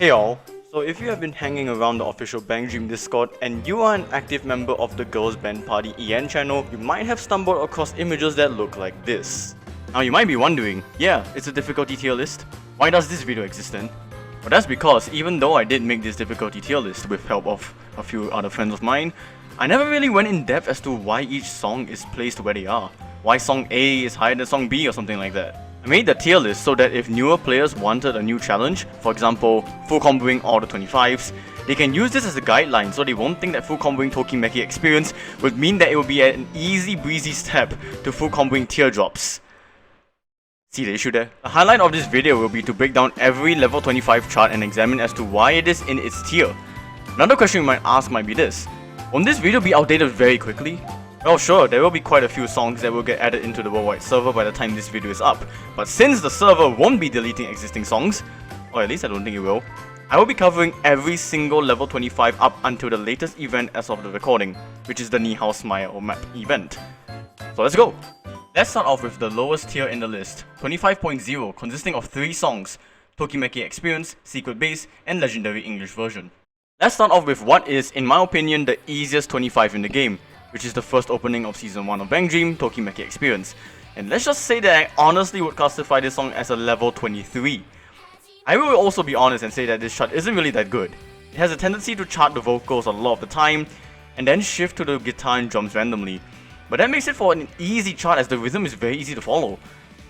Hey all, so if you have been hanging around the official BanG Discord and you are an active member of the Girls Band Party EN channel, you might have stumbled across images that look like this. Now you might be wondering, yeah, it's a difficulty tier list. Why does this video exist then? Well, that's because even though I did make this difficulty tier list with help of a few other friends of mine, I never really went in depth as to why each song is placed where they are. Why song A is higher than song B or something like that. I made the tier list so that if newer players wanted a new challenge, for example, full comboing all the 25s, they can use this as a guideline so they won't think that full comboing Tokimeki Experience would mean that it will be an easy breezy step to full comboing teardrops. See the issue there? The highlight of this video will be to break down every level 25 chart and examine as to why it is in its tier. Another question you might ask might be this: won't this video be outdated very quickly? Well sure, there will be quite a few songs that will get added into the worldwide server by the time this video is up, but since the server won't be deleting existing songs, or at least I don't think it will, I will be covering every single level 25 up until the latest event as of the recording, which is the Nihao Smile map event. So let's go! Let's start off with the lowest tier in the list, 25.0, consisting of 3 songs, Tokimeki Experience, Secret Base, and Legendary English version. Let's start off with what is, in my opinion, the easiest 25 in the game, which is the first opening of Season 1 of BanG, Tokimeki Experience. And let's just say that I honestly would classify this song as a level 23. I will also be honest and say that this chart isn't really that good. It has a tendency to chart the vocals a lot of the time, and then shift to the guitar and drums randomly. But that makes it for an easy chart as the rhythm is very easy to follow.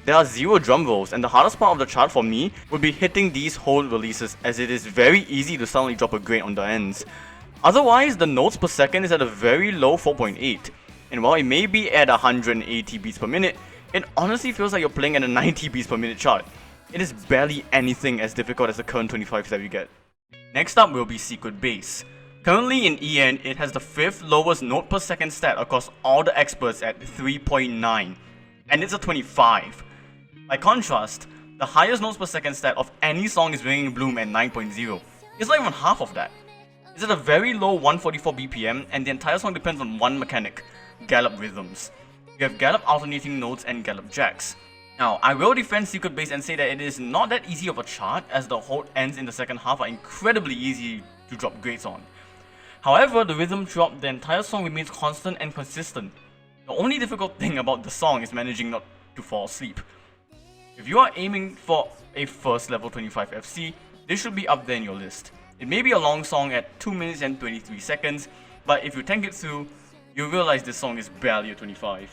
There are 0 drum rolls, and the hardest part of the chart for me would be hitting these hold releases, as it is very easy to suddenly drop a grade on the ends. Otherwise, the notes per second is at a very low 4.8, and while it may be at 180 beats per minute, it honestly feels like you're playing at a 90 beats per minute chart. It is barely anything as difficult as the current 25s that we get. Next up will be Secret Base. Currently in EN, it has the 5th lowest note per second stat across all the experts at 3.9, and it's a 25. By contrast, the highest notes per second stat of any song is Ringing Bloom at 9.0. It's not even half of that. It's at a very low 144 BPM, and the entire song depends on one mechanic, gallop rhythms. You have gallop alternating notes and gallop jacks. Now, I will defend Secret Base and say that it is not that easy of a chart, as the hold ends in the second half are incredibly easy to drop grades on. However, the rhythm throughout the entire song remains constant and consistent. The only difficult thing about the song is managing not to fall asleep. If you are aiming for a first level 25 FC, this should be up there in your list. It may be a long song at 2 minutes and 23 seconds, but if you tank it through, you'll realize this song is barely a 25.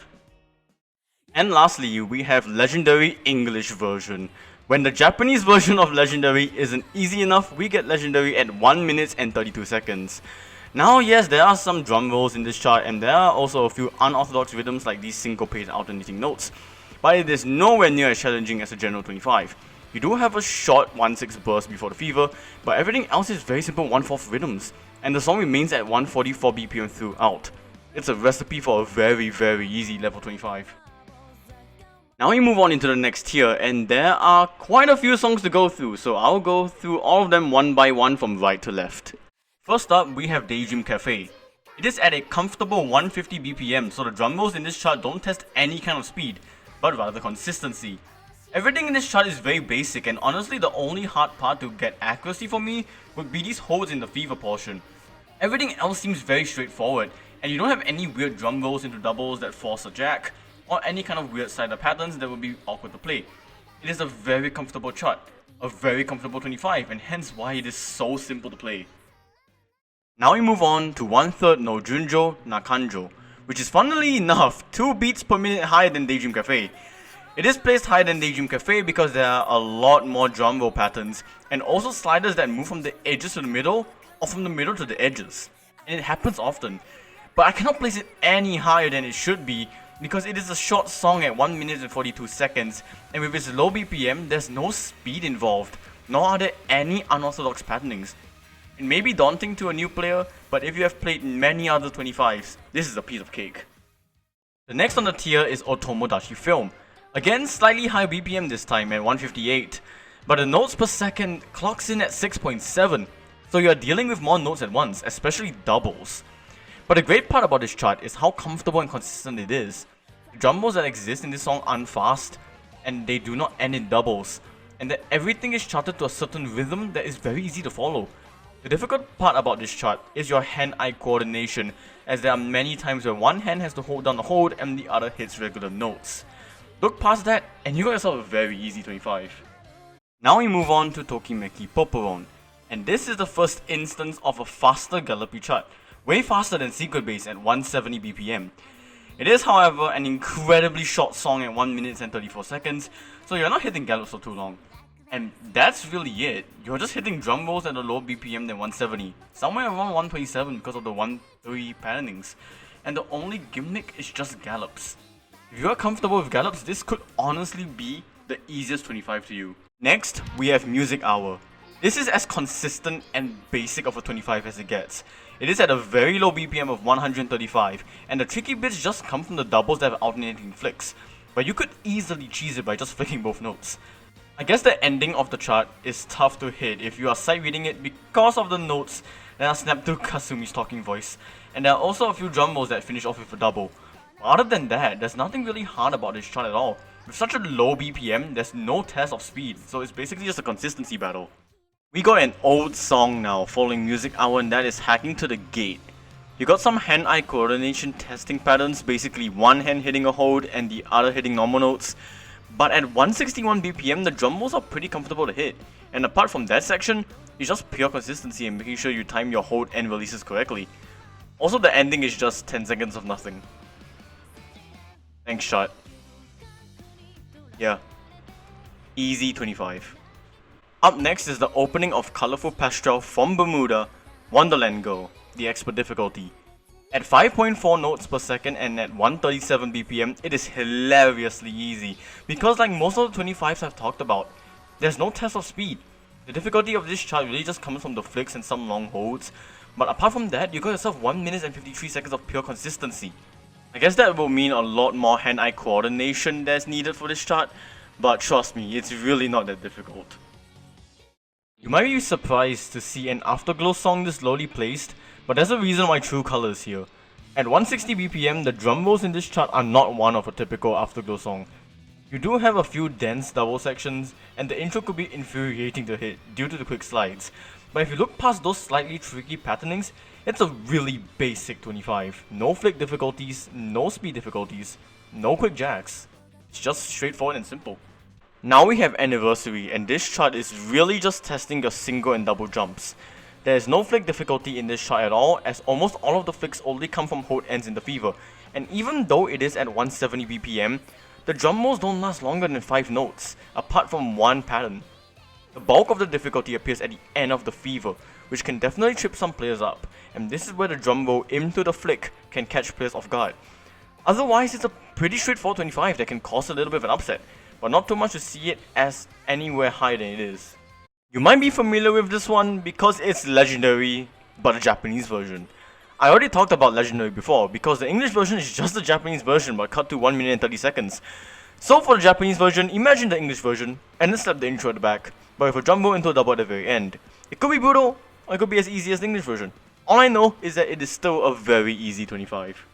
And lastly, we have Legendary English version. When the Japanese version of Legendary isn't easy enough, we get Legendary at 1 minute and 32 seconds. Now yes, there are some drum rolls in this chart, and there are also a few unorthodox rhythms like these syncopated alternating notes, but it is nowhere near as challenging as a general 25. You do have a short 1/6 burst before the fever, but everything else is very simple 1/4 rhythms, and the song remains at 144 BPM throughout. It's a recipe for a very easy level 25. Now we move on into the next tier, and there are quite a few songs to go through, so I'll go through all of them one by one from right to left. First up, we have Daydream Cafe. It is at a comfortable 150 BPM, so the drum rolls in this chart don't test any kind of speed, but rather consistency. Everything in this chart is very basic, and honestly the only hard part to get accuracy for me would be these holds in the fever portion. Everything else seems very straightforward, and you don't have any weird drum rolls into doubles that force a jack, or any kind of weird slider patterns that would be awkward to play. It is a very comfortable chart, a very comfortable 25, and hence why it is so simple to play. Now we move on to 1/3 no Junjo na Kanjo, which is funnily enough 2 beats per minute higher than Daydream Cafe. It is placed higher than Daydream Cafe because there are a lot more drum roll patterns, and also sliders that move from the edges to the middle, or from the middle to the edges. And it happens often, but I cannot place it any higher than it should be, because it is a short song at 1 minute and 42 seconds, and with its low BPM, there's no speed involved, nor are there any unorthodox patternings. It may be daunting to a new player, but if you have played many other 25s, this is a piece of cake. The next on the tier is Otomodachi Film. Again, slightly higher BPM this time at 158, but the notes per second clocks in at 6.7, so you are dealing with more notes at once, especially doubles. But the great part about this chart is how comfortable and consistent it is. The drum rolls that exist in this song aren't fast, and they do not end in doubles, and that everything is charted to a certain rhythm that is very easy to follow. The difficult part about this chart is your hand-eye coordination, as there are many times where one hand has to hold down the hold and the other hits regular notes. Look past that and you got yourself a very easy 25. Now we move on to Tokimeki Poporon, and this is the first instance of a faster gallopy chart, way faster than Secret Base at 170 BPM. It is, however, an incredibly short song at 1 minute and 34 seconds, so you're not hitting gallops for too long. And that's really it. You're just hitting drum rolls at a lower BPM than 170, somewhere around 127 because of the 1-3 patternings. And the only gimmick is just gallops. If you are comfortable with gallops, this could honestly be the easiest 25 to you. Next, we have Music Hour. This is as consistent and basic of a 25 as it gets. It is at a very low BPM of 135, and the tricky bits just come from the doubles that have alternating flicks. But you could easily cheese it by just flicking both notes. I guess the ending of the chart is tough to hit if you are sight reading it because of the notes that are snapped to Kasumi's talking voice, and there are also a few drum rolls that finish off with a double. But other than that, there's nothing really hard about this chart at all. With such a low BPM, there's no test of speed, so it's basically just a consistency battle. We got an old song now following Music Hour, and that is Hacking to the Gate. You got some hand-eye coordination testing patterns, basically one hand hitting a hold and the other hitting normal notes. But at 161 BPM, the drum rolls are pretty comfortable to hit, and apart from that section, it's just pure consistency and making sure you time your hold and releases correctly. Also, the ending is just 10 seconds of nothing. Thanks, shot. Yeah. Easy 25. Up next is the opening of Colorful Pastel from Bermuda, Wonderland Girl, the expert difficulty. At 5.4 notes per second and at 137 BPM, it is hilariously easy, because like most of the 25s I've talked about, there's no test of speed. The difficulty of this chart really just comes from the flicks and some long holds, but apart from that, you got yourself 1 minute and 53 seconds of pure consistency. I guess that will mean a lot more hand-eye coordination that's needed for this chart, but trust me, it's really not that difficult. You might be surprised to see an Afterglow song this lowly placed, but there's a reason why True Color is here. At 160 BPM, the drum rolls in this chart are not one of a typical Afterglow song. You do have a few dense double sections, and the intro could be infuriating to hit due to the quick slides. But if you look past those slightly tricky patternings, it's a really basic 25. No flick difficulties, no speed difficulties, no quick jacks. It's just straightforward and simple. Now we have Anniversary, and this chart is really just testing your single and double jumps. There is no flick difficulty in this chart at all, as almost all of the flicks only come from hold ends in the fever, and even though it is at 170 BPM, the drum rolls don't last longer than 5 notes, apart from one pattern. The bulk of the difficulty appears at the end of the fever, which can definitely trip some players up, and this is where the drum roll into the flick can catch players off guard. Otherwise, it's a pretty straightforward 25 that can cause a little bit of an upset, but not too much to see it as anywhere higher than it is. You might be familiar with this one because it's Legendary, but a Japanese version. I already talked about Legendary before because the English version is just the Japanese version but cut to 1 minute and 30 seconds. So for the Japanese version, imagine the English version and then slap the intro at the back, but with a drum roll into a double at the very end. It could be brutal, or it could be as easy as the English version. All I know is that it is still a very easy 25.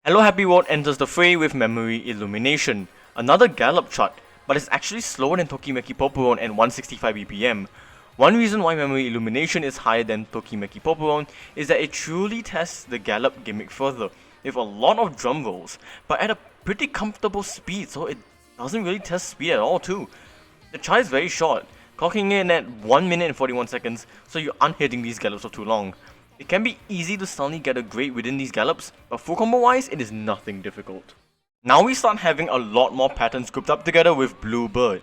Hello Happy World enters the fray with Memory Illumination, another gallop chart, but it's actually slower than Tokimeki Poporon at 165 BPM. One reason why Memory Illumination is higher than Tokimeki Poporon is that it truly tests the gallop gimmick further, with a lot of drum rolls, but at a pretty comfortable speed, so it doesn't really test speed at all too. The chart is very short, clocking in at 1 minute and 41 seconds, so you aren't hitting these gallops for too long. It can be easy to suddenly get a grade within these gallops, but full combo wise, it is nothing difficult. Now we start having a lot more patterns grouped up together with Bluebird.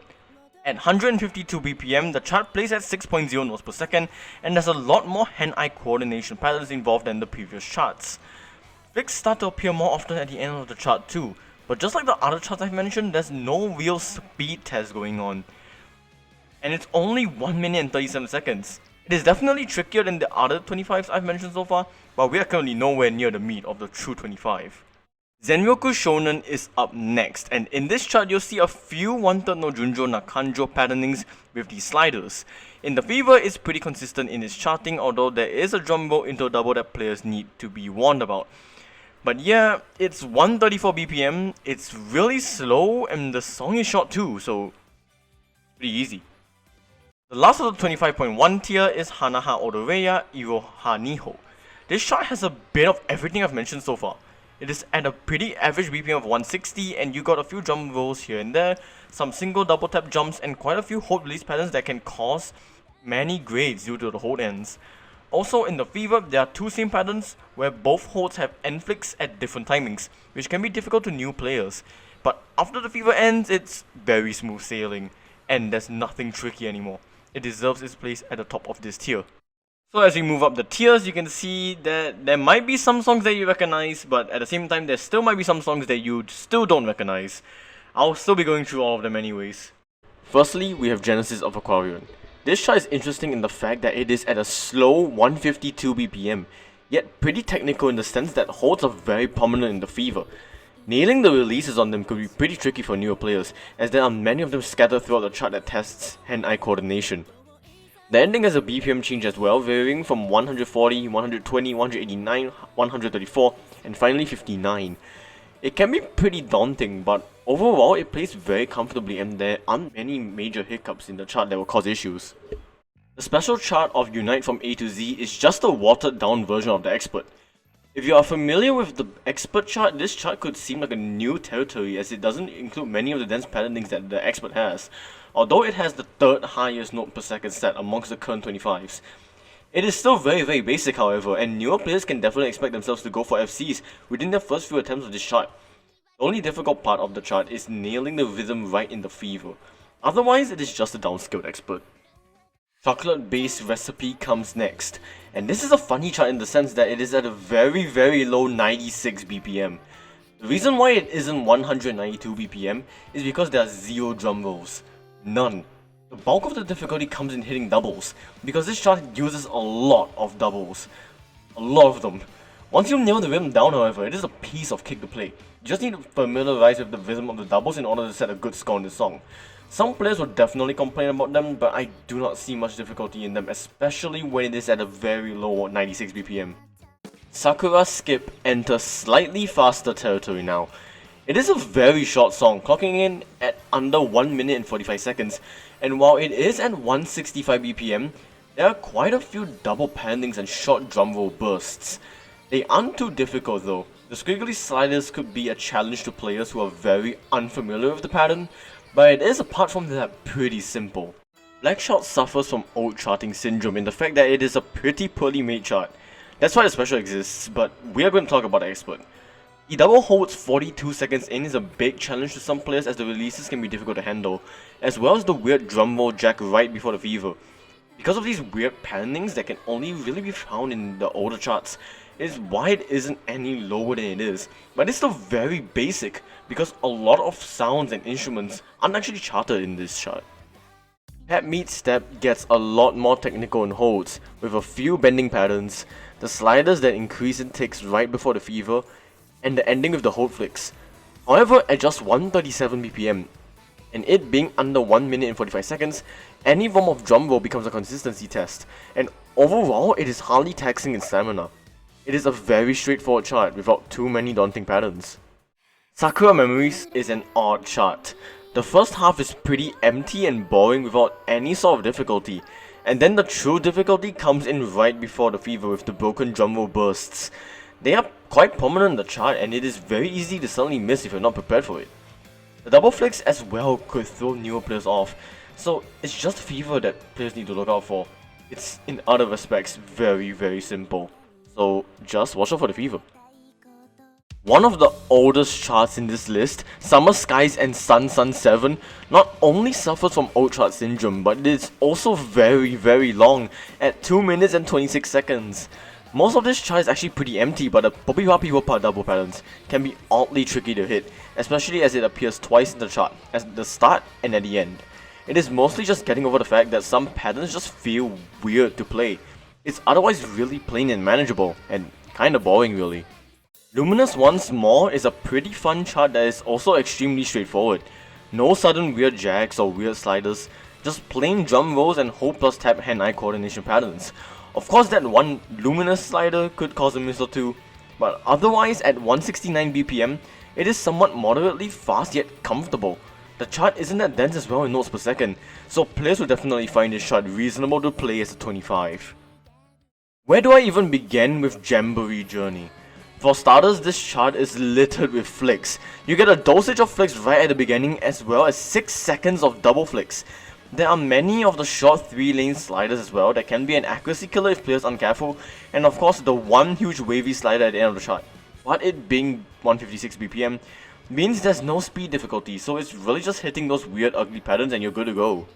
At 152 BPM, the chart plays at 6.0 notes per second, and there's a lot more hand-eye coordination patterns involved than the previous charts. Flicks start to appear more often at the end of the chart too, but just like the other charts I've mentioned, there's no real speed test going on. And it's only 1 minute and 37 seconds. It is definitely trickier than the other 25s I've mentioned so far, but we are currently nowhere near the meat of the true 25. Zenryoku Shounen is up next, and in this chart you'll see a few wanted no JUNJOUNA KANJOU patternings with these sliders. In the fever, it's pretty consistent in its charting, although there is a drum roll into a double that players need to be warned about. But yeah, it's 134 BPM, it's really slow, and the song is short too, so pretty easy. The last of the 25.1 tier is Hana odoreya irohaniho. This chart has a bit of everything I've mentioned so far. It is at a pretty average BPM of 160 and you got a few jump rolls here and there, some single double tap jumps and quite a few hold release patterns that can cause many grades due to the hold ends. Also in the fever, there are two same patterns where both holds have end flicks at different timings, which can be difficult to new players. But after the fever ends, it's very smooth sailing, and there's nothing tricky anymore. It deserves its place at the top of this tier. So as we move up the tiers, you can see that there might be some songs that you recognize, but at the same time there still might be some songs that you still don't recognize. I'll still be going through all of them anyways. Firstly, we have Genesis of Aquarion. This chart is interesting in the fact that it is at a slow 152 BPM, yet pretty technical in the sense that holds are very prominent in the fever. Nailing the releases on them could be pretty tricky for newer players, as there are many of them scattered throughout the chart that tests hand-eye coordination. The ending has a BPM change as well, varying from 140, 120, 189, 134, and finally 59. It can be pretty daunting, but overall it plays very comfortably and there aren't many major hiccups in the chart that will cause issues. The special chart of Unite from A to Z is just a watered down version of the Expert. If you are familiar with the Expert chart, this chart could seem like a new territory as it doesn't include many of the dense patternings that the Expert has, although it has the third highest note per second set amongst the current 25s. It is still very basic however, and newer players can definitely expect themselves to go for FCs within their first few attempts of this chart. The only difficult part of the chart is nailing the rhythm right in the fever. Otherwise, it is just a downscaled Expert. Chocolate based recipe comes next, and this is a funny chart in the sense that it is at a very low 96 BPM. The reason why it isn't 192 BPM is because there are zero drum rolls. None. The bulk of the difficulty comes in hitting doubles, because this chart uses a lot of doubles. A lot of them. Once you nail the rhythm down however, it is a piece of cake to play. You just need to familiarize with the rhythm of the doubles in order to set a good score in this song. Some players will definitely complain about them, but I do not see much difficulty in them, especially when it is at a very low 96 BPM. Sakura Skip enters slightly faster territory now. It is a very short song, clocking in at under 1 minute and 45 seconds, and while it is at 165 BPM, there are quite a few double pandings and short drum roll bursts. They aren't too difficult though. The squiggly sliders could be a challenge to players who are very unfamiliar with the pattern, but it is apart from that pretty simple. Blackshot suffers from old charting syndrome in the fact that it is a pretty poorly made chart. That's why the special exists, but we are going to talk about the Expert. The double holds 42 seconds in is a big challenge to some players as the releases can be difficult to handle, as well as the weird drum roll jack right before the fever. Because of these weird patternings that can only really be found in the older charts, is why it isn't any lower than it is, but it's still very basic because a lot of sounds and instruments aren't actually charted in this chart. Pep Meets Step gets a lot more technical and holds, with a few bending patterns, the sliders that increase in ticks right before the fever, and the ending with the hold flicks. However, at just 137 BPM, and it being under 1 minute and 45 seconds, any form of drum roll becomes a consistency test, and overall it is hardly taxing in stamina. It is a very straightforward chart without too many daunting patterns. Sakura Memories is an odd chart. The first half is pretty empty and boring without any sort of difficulty, and then the true difficulty comes in right before the fever with the broken drum roll bursts. They are quite prominent in the chart and it is very easy to suddenly miss if you're not prepared for it. The double flicks as well could throw newer players off, so it's just fever that players need to look out for. It's in other respects very simple, so just watch out for the fever. One of the oldest charts in this list, Summer Skies and Sun 7, not only suffers from old chart syndrome, but it is also very long at 2 minutes and 26 seconds. Most of this chart is actually pretty empty, but the Poppy double patterns can be oddly tricky to hit, especially as it appears twice in the chart, at the start and at the end. It is mostly just getting over the fact that some patterns just feel weird to play. It's otherwise really plain and manageable, and kinda boring really. Luminous once more is a pretty fun chart that is also extremely straightforward. No sudden weird jacks or weird sliders, just plain drum rolls and hold plus tap hand-eye coordination patterns. Of course that one Luminous slider could cause a miss or two, but otherwise at 169 BPM, it is somewhat moderately fast yet comfortable. The chart isn't that dense as well in notes per second, so players will definitely find this chart reasonable to play as a 25. Where do I even begin with Jamboree Journey? For starters, this chart is littered with flicks. You get a dosage of flicks right at the beginning as well as 6 seconds of double flicks. There are many of the short 3-lane sliders as well that can be an accuracy killer if players aren't careful, and of course the one huge wavy slider at the end of the chart. But it being 156 BPM means there's no speed difficulty, so it's really just hitting those weird ugly patterns and you're good to go.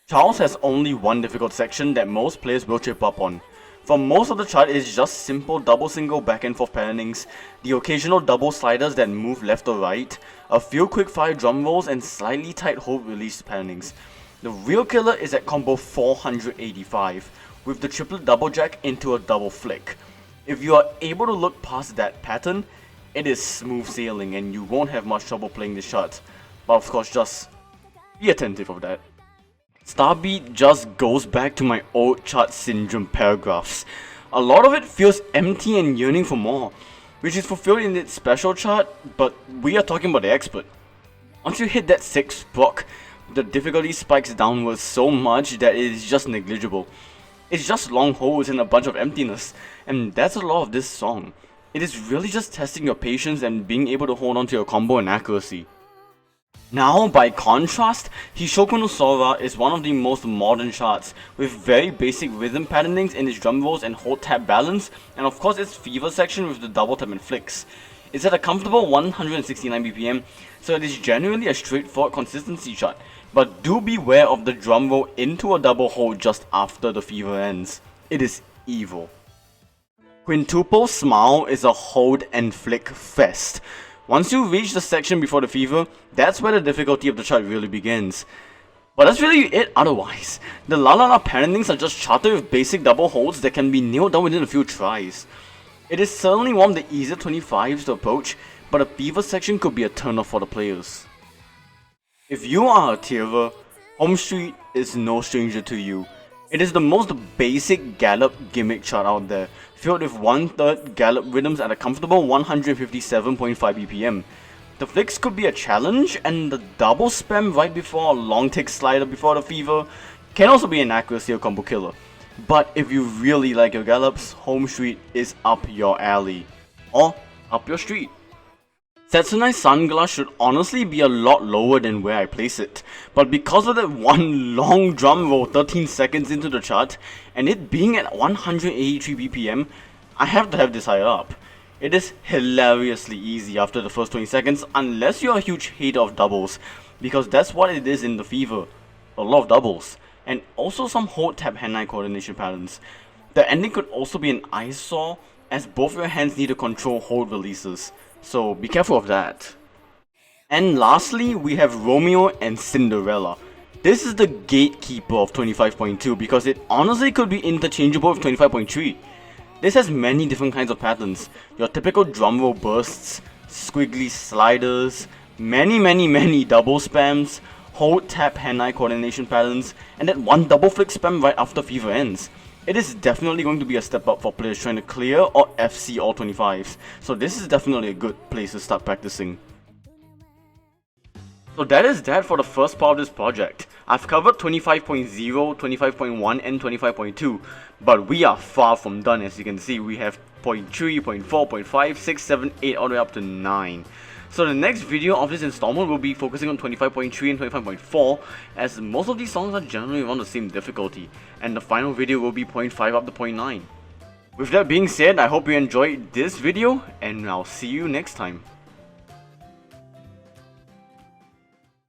Charles has only one difficult section that most players will trip up on. For most of the chart, it is just simple double single back and forth patternings, the occasional double sliders that move left or right, a few quick fire drum rolls and slightly tight hold release patternings. The real killer is at combo 485, with the triplet double jack into a double flick. If you are able to look past that pattern, it is smooth sailing and you won't have much trouble playing this chart. But of course, just be attentive of that. Starbeat just goes back to my old chart syndrome paragraphs. A lot of it feels empty and yearning for more, which is fulfilled in its special chart, but we are talking about the expert. Once you hit that 6th block, the difficulty spikes downwards so much that it is just negligible. It's just long holds and a bunch of emptiness, and that's a lot of this song. It is really just testing your patience and being able to hold on to your combo and accuracy. Now, by contrast, Hishoku no Sora is one of the most modern charts, with very basic rhythm patternings in its drum rolls and hold tap balance, and of course its fever section with the double tap and flicks. It's at a comfortable 169 BPM, so it is generally a straightforward consistency chart, but do beware of the drum roll into a double hold just after the fever ends. It is evil. Quintuple Smile is a hold and flick fest. Once you reach the section before the fever, that's where the difficulty of the chart really begins. But that's really it otherwise. The La La La patternings are just charted with basic double holds that can be nailed down within a few tries. It is certainly one of the easier 25s to approach, but a fever section could be a turn off for the players. If you are a tierer, Home Street is no stranger to you. It is the most basic gallop gimmick chart out there, filled with 1/3 gallop rhythms at a comfortable 157.5 BPM. The flicks could be a challenge, and the double spam right before a long tick slider before the fever can also be an accuracy or combo killer. But if you really like your gallops, Home Street is up your alley. Or up your street. Setsunai Sunglass should honestly be a lot lower than where I place it, but because of that one long drum roll 13 seconds into the chart, and it being at 183 BPM, I have to have this higher up. It is hilariously easy after the first 20 seconds unless you're a huge hater of doubles, because that's what it is in the fever. A lot of doubles, and also some hold tap hand-eye coordination patterns. The ending could also be an eyesore, as both your hands need to control hold releases. So be careful of that. And lastly, we have Romeo&Cinderella. This is the gatekeeper of 25.2 because it honestly could be interchangeable with 25.3. This has many different kinds of patterns. Your typical drum roll bursts, squiggly sliders, many double spams, hold tap hand-eye coordination patterns, and that one double flick spam right after fever ends. It is definitely going to be a step up for players trying to clear or FC all 25s, so this is definitely a good place to start practicing. So that is that for the first part of this project. I've covered 25.0, 25.1 and 25.2, but we are far from done. As you can see, we have 0.3, 0.4, 0.5, 6, 7, 8 all the way up to 9. So the next video of this installment will be focusing on 25.3 and 25.4, as most of these songs are generally around the same difficulty, and the final video will be 0.5 up to 0.9. With that being said, I hope you enjoyed this video, and I'll see you next time.